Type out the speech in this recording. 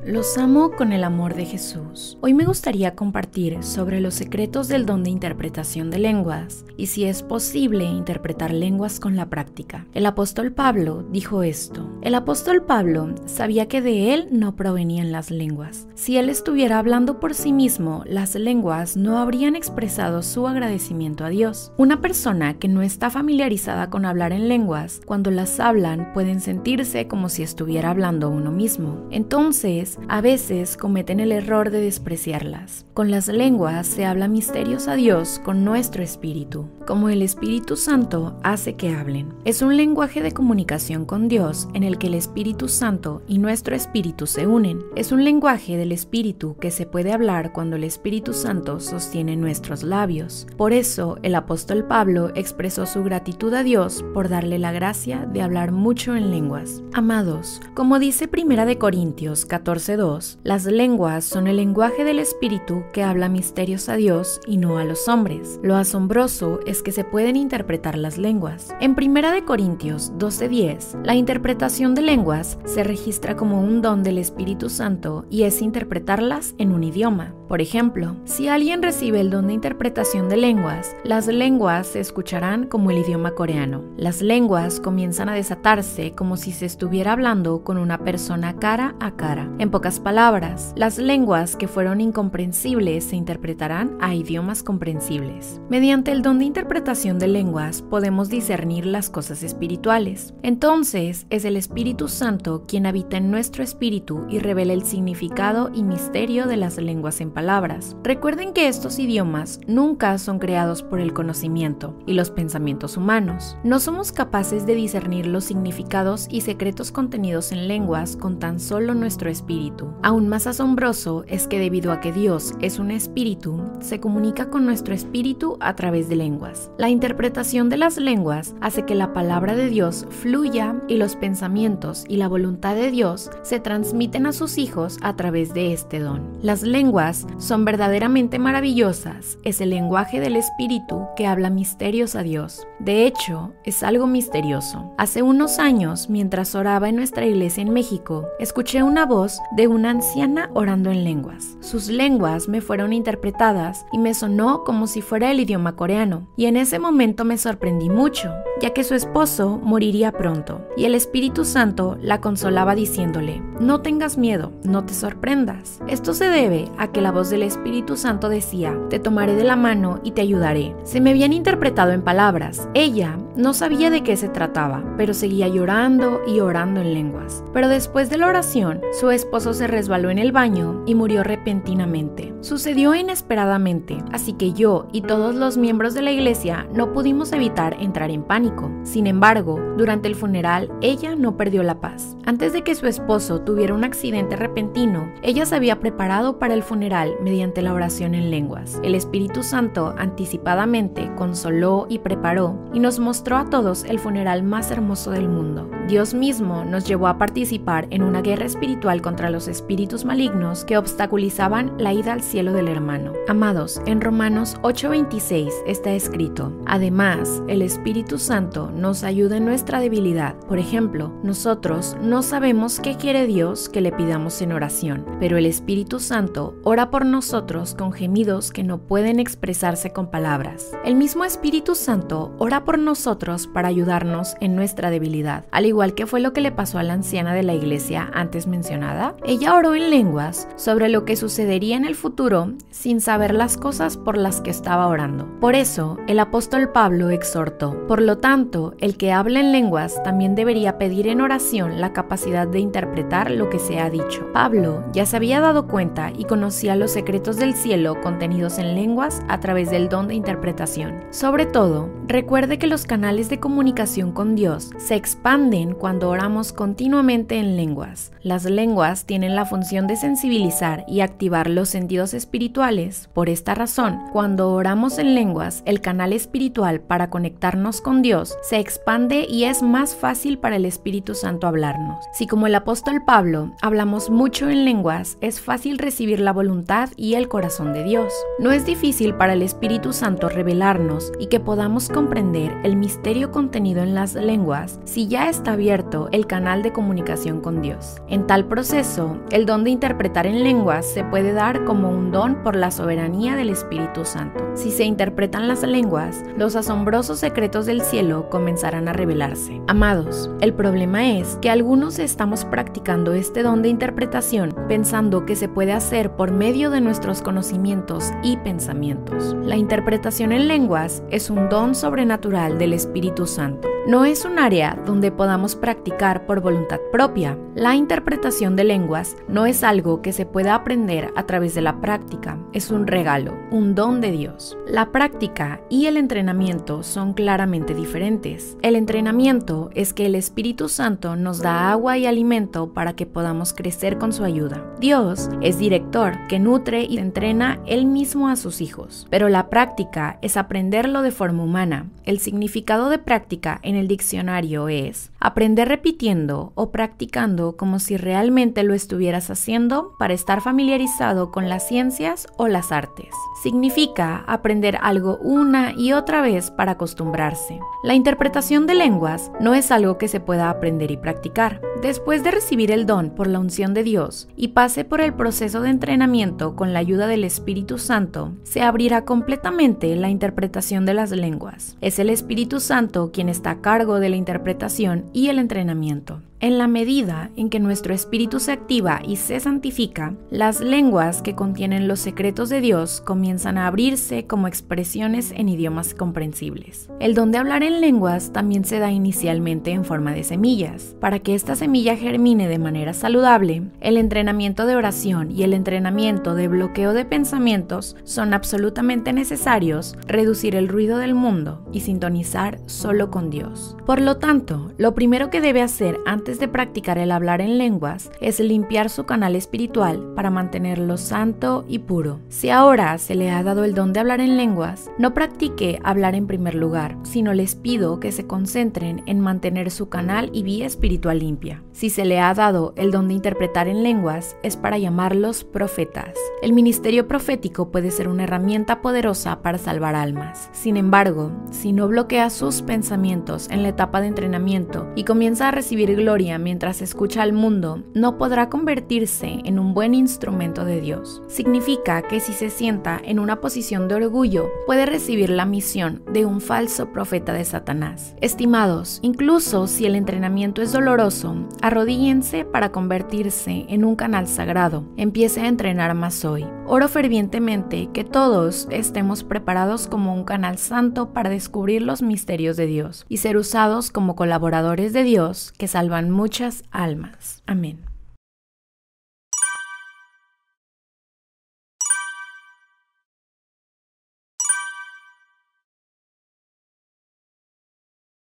Los amo con el amor de Jesús. Hoy me gustaría compartir sobre los secretos del don de interpretación de lenguas y si es posible interpretar lenguas con la práctica. El apóstol Pablo dijo esto. El apóstol Pablo sabía que de él no provenían las lenguas. Si él estuviera hablando por sí mismo, las lenguas no habrían expresado su agradecimiento a Dios. Una persona que no está familiarizada con hablar en lenguas, cuando las hablan pueden sentirse como si estuviera hablando uno mismo. Entonces, a veces cometen el error de despreciarlas. Con las lenguas se habla misterios a Dios con nuestro espíritu, como el Espíritu Santo hace que hablen. Es un lenguaje de comunicación con Dios en el que el Espíritu Santo y nuestro espíritu se unen. Es un lenguaje del espíritu que se puede hablar cuando el Espíritu Santo sostiene nuestros labios. Por eso, el apóstol Pablo expresó su gratitud a Dios por darle la gracia de hablar mucho en lenguas. Amados, como dice 1 Corintios 14:2, las lenguas son el lenguaje del espíritu que habla misterios a Dios y no a los hombres. Lo asombroso es que se pueden interpretar las lenguas. En 1 Corintios 12:10, la interpretación de lenguas se registra como un don del Espíritu Santo y es interpretarlas en un idioma. Por ejemplo, si alguien recibe el don de interpretación de lenguas, las lenguas se escucharán como el idioma coreano. Las lenguas comienzan a desatarse como si se estuviera hablando con una persona cara a cara. En pocas palabras, las lenguas que fueron incomprensibles se interpretarán a idiomas comprensibles. Mediante el don de interpretación de lenguas podemos discernir las cosas espirituales. Entonces, es el Espíritu Santo quien habita en nuestro espíritu y revela el significado y misterio de las lenguas en palabras. Recuerden que estos idiomas nunca son creados por el conocimiento y los pensamientos humanos. No somos capaces de discernir los significados y secretos contenidos en lenguas con tan solo nuestro espíritu. Aún más asombroso es que debido a que Dios es un espíritu, se comunica con nuestro espíritu a través de lenguas. La interpretación de las lenguas hace que la palabra de Dios fluya y los pensamientos y la voluntad de Dios se transmiten a sus hijos a través de este don. Las lenguas son verdaderamente maravillosas. Es el lenguaje del espíritu que habla misterios a Dios. De hecho, es algo misterioso. Hace unos años, mientras oraba en nuestra iglesia en México, escuché una voz de una anciana orando en lenguas. Sus lenguas me fueron interpretadas y me sonó como si fuera el idioma coreano. Y en ese momento me sorprendí mucho, ya que su esposo moriría pronto. Y el Espíritu Santo la consolaba diciéndole: no tengas miedo, no te sorprendas. Esto se debe a que la voz del Espíritu Santo decía: te tomaré de la mano y te ayudaré. Se me habían interpretado en palabras. Ella no sabía de qué se trataba, pero seguía llorando y orando en lenguas. Pero después de la oración, su esposo se resbaló en el baño y murió repentinamente. Sucedió inesperadamente, así que yo y todos los miembros de la iglesia no pudimos evitar entrar en pánico. Sin embargo, durante el funeral, ella no perdió la paz. Antes de que su esposo tuviera un accidente repentino, ella se había preparado para el funeral mediante la oración en lenguas. El Espíritu Santo anticipadamente consoló y preparó y nos mostró a todos el funeral más hermoso del mundo. Dios mismo nos llevó a participar en una guerra espiritual contra los espíritus malignos que obstaculizaban la ida al cielo del hermano. Amados, en Romanos 8:26 está escrito: además, el Espíritu Santo nos ayuda en nuestra debilidad. Por ejemplo, nosotros no sabemos qué quiere Dios que le pidamos en oración, pero el Espíritu Santo ora por nosotros con gemidos que no pueden expresarse con palabras. El mismo Espíritu Santo ora por nosotros para ayudarnos en nuestra debilidad, al igual que fue lo que le pasó a la anciana de la iglesia antes mencionada. Ella oró en lenguas sobre lo que sucedería en el futuro sin saber las cosas por las que estaba orando. Por eso, el apóstol Pablo exhortó: por lo tanto, el que habla en lenguas también debería pedir en oración la capacidad de interpretar lo que se ha dicho. Pablo ya se había dado cuenta y conocía los secretos del cielo contenidos en lenguas a través del don de interpretación. Sobre todo, recuerde que los canales de comunicación con Dios se expanden cuando oramos continuamente en lenguas. Las lenguas tienen la función de sensibilizar y activar los sentidos espirituales. Por esta razón, cuando oramos en lenguas, el canal espiritual para conectarnos con Dios se expande y es más fácil para el Espíritu Santo hablarnos. Si como el apóstol Pablo Pablo hablamos mucho en lenguas, es fácil recibir la voluntad y el corazón de Dios. No es difícil para el Espíritu Santo revelarnos y que podamos comprender el misterio contenido en las lenguas si ya está abierto el canal de comunicación con Dios. En tal proceso, el don de interpretar en lenguas se puede dar como un don por la soberanía del Espíritu Santo. Si se interpretan las lenguas, los asombrosos secretos del cielo comenzarán a revelarse. Amados, el problema es que algunos estamos practicando este don de interpretación pensando que se puede hacer por medio de nuestros conocimientos y pensamientos. La interpretación en lenguas es un don sobrenatural del Espíritu Santo. No es un área donde podamos practicar por voluntad propia. La interpretación de lenguas no es algo que se pueda aprender a través de la práctica, es un regalo, un don de Dios. La práctica y el entrenamiento son claramente diferentes. El entrenamiento es que el Espíritu Santo nos da agua y alimento para que podamos crecer con su ayuda. Dios es director que nutre y entrena Él mismo a sus hijos, pero la práctica es aprenderlo de forma humana. El significado de práctica en el diccionario es aprender repitiendo o practicando como si realmente lo estuvieras haciendo para estar familiarizado con las ciencias o las artes. Significa aprender algo una y otra vez para acostumbrarse. La interpretación de lenguas no es algo que se pueda aprender y practicar. Después de recibir el don por la unción de Dios y pase por el proceso de entrenamiento con la ayuda del Espíritu Santo, se abrirá completamente la interpretación de las lenguas. Es el Espíritu Santo quien está a cargo de la interpretación y el entrenamiento. En la medida en que nuestro espíritu se activa y se santifica, las lenguas que contienen los secretos de Dios comienzan a abrirse como expresiones en idiomas comprensibles. El don de hablar en lenguas también se da inicialmente en forma de semillas. Para que esta semilla germine de manera saludable, el entrenamiento de oración y el entrenamiento de bloqueo de pensamientos son absolutamente necesarios. Reducir el ruido del mundo y sintonizar solo con Dios. Por lo tanto, lo primero que debe hacer antes de practicar el hablar en lenguas es limpiar su canal espiritual para mantenerlo santo y puro. Si ahora se le ha dado el don de hablar en lenguas, no practique hablar en primer lugar, sino les pido que se concentren en mantener su canal y vía espiritual limpia. Si se le ha dado el don de interpretar en lenguas, es para llamarlos profetas. El ministerio profético puede ser una herramienta poderosa para salvar almas. Sin embargo, si no bloquea sus pensamientos en la etapa de entrenamiento y comienza a recibir gloria mientras escucha al mundo, no podrá convertirse en un buen instrumento de Dios. Significa que si se sienta en una posición de orgullo, puede recibir la misión de un falso profeta de Satanás. Estimados, incluso si el entrenamiento es doloroso, arrodíllense para convertirse en un canal sagrado. Empiece a entrenar más hoy. Oro fervientemente que todos estemos preparados como un canal santo para descubrir los misterios de Dios y ser usados como colaboradores de Dios que salvan muchas almas. Amén.